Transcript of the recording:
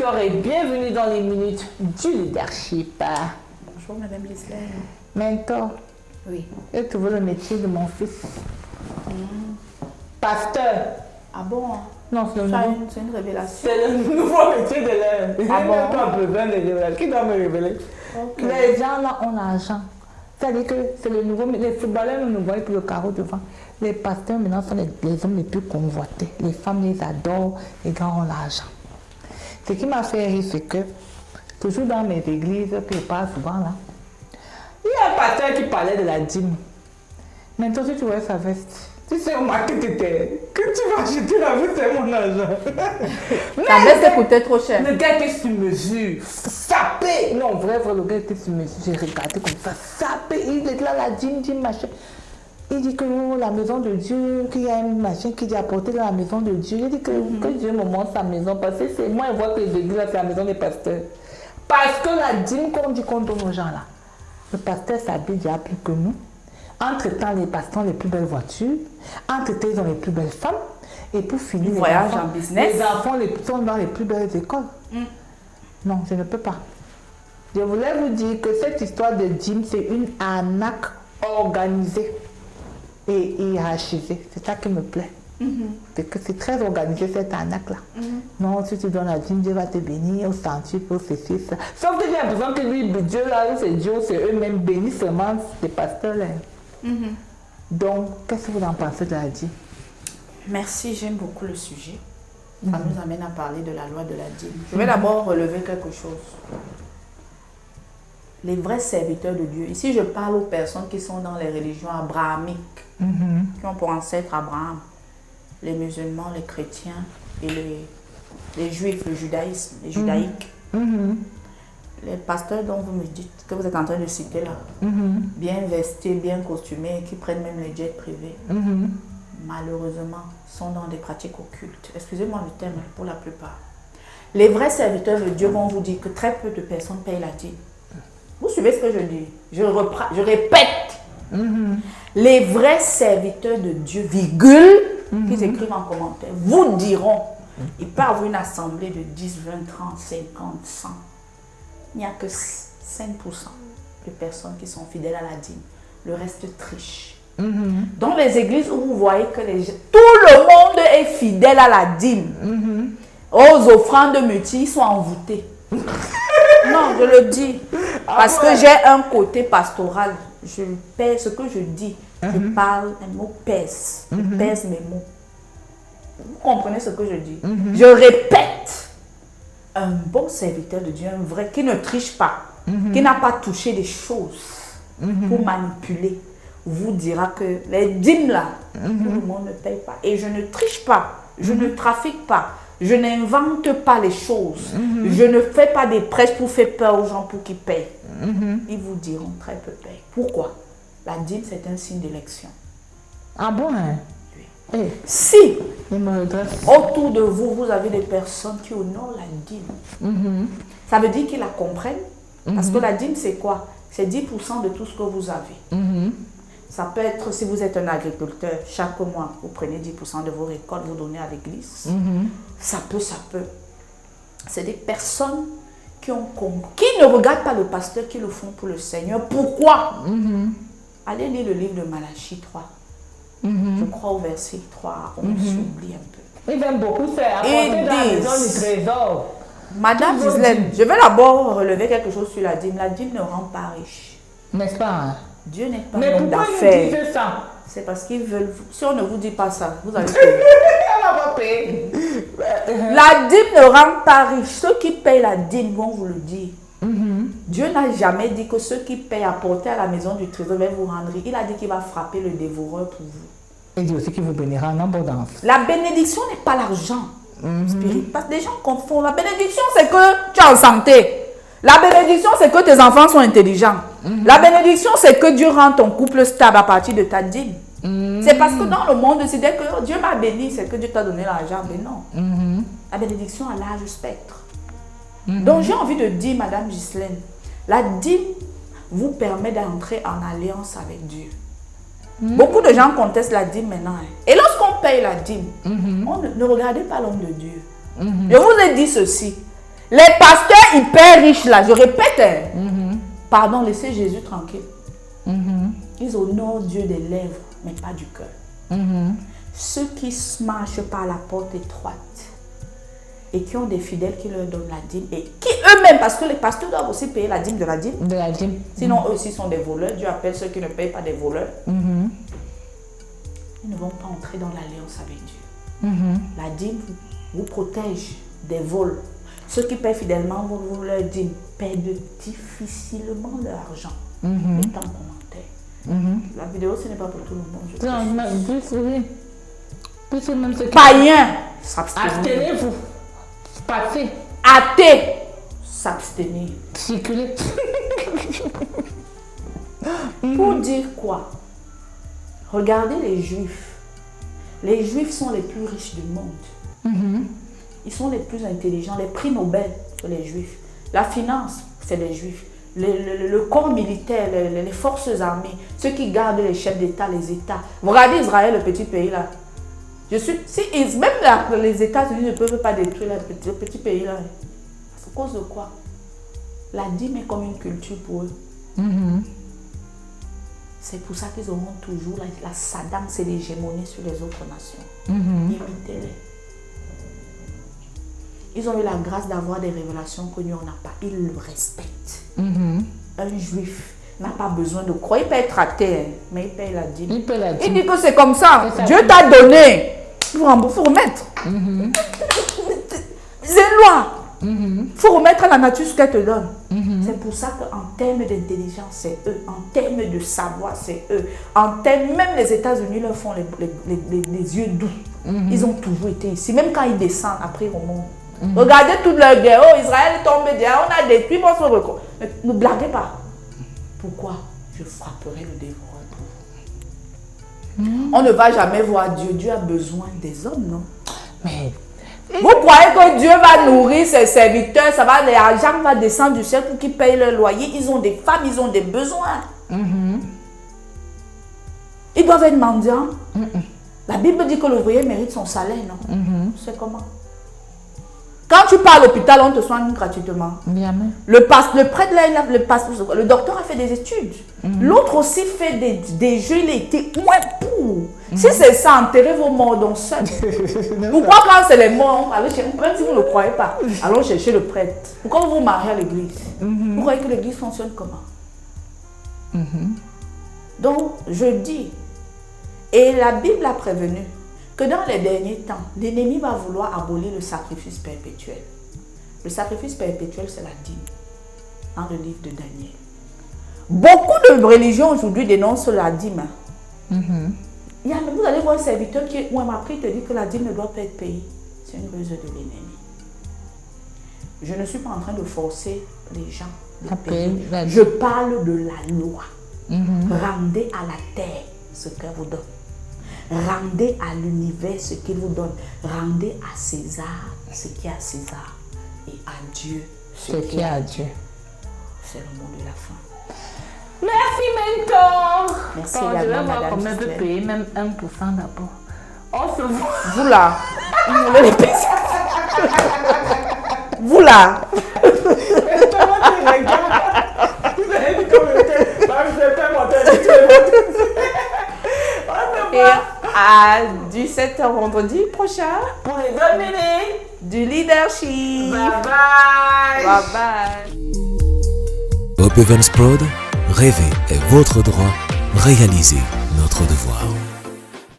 bonsoir et bienvenue dans les minutes du leadership. Bonjour Madame Gislaine. Mentor, Oui. j'ai trouvé le métier de mon fils. Pasteur. Ah bon? Non, c'est le Ça, nouveau. c'est une révélation. C'est le nouveau métier de l'heure. Ah bon? J'ai pas besoin de révéler. Qui doit me révéler? Ok. Les gens là ont l'argent. C'est-à-dire que c'est le nouveau. Les footballeurs nous voient pour le carreau devant. Les pasteurs maintenant sont les hommes les plus convoités. Les femmes les adorent. Les gars ont l'argent. Ce qui m'a fait rire, c'est que toujours dans mes églises que je parle souvent là, il y a un pasteur qui parlait de la dîme. Maintenant, si tu vois sa veste, tu sais au marché que tu vas acheter la veste, c'est mon argent. Ta veste coûtait trop cher. Le gars était sur mesure, sapé. Non, vrai, le gars était sur mesure. J'ai regardé comme ça, sapé. Il est là, la dîme, machin. Il dit que oh, la maison de Dieu, qu'il y a un machin qui dit apporter dans la maison de Dieu. Il dit que Dieu me montre sa maison. Parce que c'est moi, je vois que les églises, c'est la maison des pasteurs. Parce que la dîme qu'on dit qu'on donne aux gens là, le pasteur s'habille déjà plus que nous. Entre-temps, les pasteurs ont les plus belles voitures. Entre-temps, ils ont les plus belles femmes. Et pour finir, Voyage en business. les enfants sont dans les plus belles écoles. Non, je ne peux pas. Je voulais vous dire que cette histoire de dîme, c'est une arnaque organisée et hiérarchisée. C'est ça qui me plaît. C'est que c'est très organisé cette arnaque-là. Non, si tu donnes la dîme, Dieu va te bénir au centuple, au ceci, ça. Sauf que j'ai l'impression que lui, Dieu là, c'est Dieu, c'est eux-mêmes bénissent seulement ces pasteurs-là. Donc, qu'est-ce que vous en pensez de la dîme? Merci, j'aime beaucoup le sujet. Ça nous amène à parler de la loi de la dîme. Je vais d'abord relever quelque chose. Les vrais serviteurs de Dieu. Ici, je parle aux personnes qui sont dans les religions abrahamiques, qui ont pour ancêtre Abraham, les musulmans, les chrétiens et les juifs, le judaïsme, les judaïques. Les pasteurs dont vous me dites, que vous êtes en train de citer là, bien vestis, bien costumés, qui prennent même les jets privés, malheureusement, sont dans des pratiques occultes. Excusez-moi le terme, pour la plupart. Les vrais serviteurs de Dieu vont vous dire que très peu de personnes payent la dîme. Vous suivez ce que je dis? Je répète. Les vrais serviteurs de Dieu, virgule, qu'ils écrivent en commentaire, vous diront, ils peuvent avoir une assemblée de 10, 20, 30, 50, 100. Il n'y a que 5% de personnes qui sont fidèles à la dîme. Le reste triche. Dans les églises où vous voyez que tout le monde est fidèle à la dîme, aux offrandes multiples, ils sont envoûtés. Non, je le dis. Parce que j'ai un côté pastoral. Je pèse ce que je dis. Je parle, un mot pèse. Je pèse mes mots. Vous comprenez ce que je dis? Je répète. Un bon serviteur de Dieu, un vrai, qui ne triche pas, qui n'a pas touché des choses pour manipuler, vous dira que les dîmes là, tout le monde ne paye pas. Et je ne triche pas, je ne trafique pas, je n'invente pas les choses, je ne fais pas des prêches pour faire peur aux gens pour qu'ils payent. Ils vous diront très peu payent. Pourquoi? La dîme, c'est un signe d'élection. Ah bon, hein? Oui. Si il me redresse. Autour de vous, vous avez des personnes qui honorent la dîme, ça veut dire qu'ils la comprennent. Parce que la dîme, c'est quoi? C'est 10% de tout ce que vous avez. Ça peut être, si vous êtes un agriculteur, chaque mois, vous prenez 10% de vos récoltes, vous donnez à l'église. Ça peut. C'est des personnes qui ne regardent pas le pasteur, qui le font pour le Seigneur. Pourquoi? Allez lire le livre de Malachie 3. Je crois au verset 3, on s'oublie un peu. Ils aiment beaucoup faire apporter dans la maison du trésor. Madame Gislaine, je vais d'abord relever quelque chose sur la dîme. La dîme ne rend pas riche. N'est-ce pas? Hein? Dieu n'est pas mais un homme d'affaires. d'affaires. Mais pourquoi ils disent ça? C'est parce qu'ils veulent... Si on ne vous dit pas ça, vous allez payer. On va pas payer. La dîme ne rend pas riche. Ceux qui payent la dîme vont vous le dire. Dieu n'a jamais dit que ceux qui payent apporter à la maison du trésor vont vous rendre. Il a dit qu'il va frapper le dévoreur pour vous. Il dit aussi qu'il vous bénira en abondance. La bénédiction n'est pas l'argent spirituel. Parce que des gens confondent. La bénédiction, c'est que tu es en santé. La bénédiction, c'est que tes enfants sont intelligents. La bénédiction, c'est que Dieu rend ton couple stable à partir de ta dîme. C'est parce que dans le monde, c'est dès que Dieu m'a béni, c'est que Dieu t'a donné l'argent. Mais non. La bénédiction a large spectre. Donc j'ai envie de dire, Madame Gislaine, la dîme vous permet d'entrer en alliance avec Dieu. Beaucoup de gens contestent la dîme maintenant. Et lorsqu'on paye la dîme, ne regardez pas l'homme de Dieu. Je vous ai dit ceci. Les pasteurs hyper riches là, je répète, pardon, laissez Jésus tranquille. Ils honorent Dieu des lèvres, mais pas du cœur. Ceux qui marchent par la porte étroite et qui ont des fidèles qui leur donnent la dîme et qui eux-mêmes, parce que les pasteurs doivent aussi payer la dîme de la dîme. De la dîme. Sinon, eux aussi sont des voleurs. Dieu appelle ceux qui ne payent pas des voleurs. Ils ne vont pas entrer dans l'alliance avec Dieu. La dîme vous protège des vols. Ceux qui paient fidèlement leur dîme perdent difficilement leur argent. Mettez en commentaire. La vidéo, ce n'est pas pour tout le monde. Plus même ceux qui... Païens, s'abstenir. Abstenez-vous. Passez. Athées, s'abstenir. Circulez. Pour dire quoi? Regardez les Juifs. Les Juifs sont les plus riches du monde. Ils sont les plus intelligents, les prix Nobel pour les Juifs. La finance, c'est les Juifs. Le corps militaire, les forces armées, ceux qui gardent les chefs d'État, les États. Vous regardez Israël, le petit pays là. Même les États-Unis ne peuvent pas détruire le petit pays là. C'est à cause de quoi? La dîme est comme une culture pour eux. C'est pour ça qu'ils auront toujours la Saddam, c'est l'hégémonie sur les autres nations. Imitez-les. Ils ont eu la grâce d'avoir des révélations que nous on n'a pas. Ils le respectent. Un juif n'a pas besoin de croire. Il peut être athée, mais il paye la dîme. Il dit que c'est comme ça. Dieu t'a donné. Il faut remettre. C'est une loi. Il faut remettre à la nature ce qu'elle te donne. C'est pour ça qu'en termes d'intelligence, c'est eux. En termes de savoir, c'est eux. En termes, même les États-Unis leur font les yeux doux. Ils ont toujours été ici. Même quand ils descendent, après ils remontent. Regardez toute leur guerre. Oh, Israël est tombé derrière. On a détruit notre record. Ne blaguez pas. Pourquoi? Je frapperai le dévoreur pour vous. On ne va jamais voir Dieu. Dieu a besoin des hommes, non? Mais... Vous croyez que Dieu va nourrir ses serviteurs, l'argent va descendre du ciel pour qu'ils payent leur loyer. Ils ont des femmes, ils ont des besoins. Ils doivent être mendiants. La Bible dit que l'ouvrier mérite son salaire, non? C'est comment? Quand tu pars à l'hôpital, on te soigne gratuitement. Le prêtre, là, le docteur a fait des études. L'autre aussi fait des jeux, il était moins pour. Si c'est ça, enterrez vos morts dans seul. Pourquoi quand c'est les morts, allez chez le prêtre si vous ne le croyez pas? Allons chercher le prêtre. Pourquoi vous vous mariez à l'église? Vous croyez que l'église fonctionne comment? Donc, je dis, et la Bible a prévenu, que dans les derniers temps, l'ennemi va vouloir abolir le sacrifice perpétuel. Le sacrifice perpétuel, c'est la dîme, dans le livre de Daniel. Beaucoup de religions aujourd'hui dénoncent la dîme. Vous allez voir un serviteur qui, ou un mari te dit que la dîme ne doit pas être payée. C'est une ruse de l'ennemi. Je ne suis pas en train de forcer les gens à payer. Je parle de la loi. Rendez à la terre ce qu'elle vous donne. Rendez à l'univers ce qu'il vous donne. Rendez à César ce qui est à César. Et à Dieu ce qui est à Dieu. C'est le mot de la fin. Merci, mentor. Merci, bon, je vais voir madame. combien je peux payer, même 1% d'abord. On se voit. Vous là, vous voulez les payer. Vous là. Et à 17h vendredi prochain pour les 2 minutes du leadership. Bye bye. Bye bye. Hope Evans Prod, rêver est votre droit, réaliser notre devoir.